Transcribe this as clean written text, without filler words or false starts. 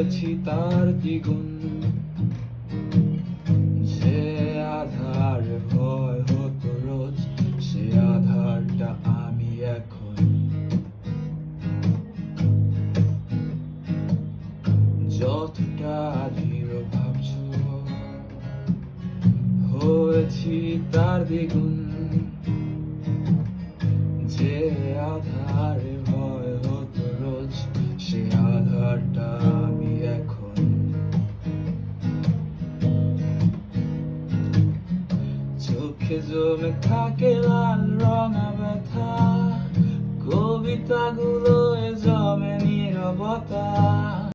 হয়েছি তার দ্বিগুণ। যে আধার ভয় হতো রোজ, সে আধারটা আমি এখন। যতটা দৃঢ় ভাবছো, হয়েছি তার দ্বিগুণ। যে আধারে ভয় হতো রোজ, সে আধারটা আমি এখন। চোখে জমে থাকে লাল রঙা ব্যথা, কবিতাগুলো জমে নীরবতা।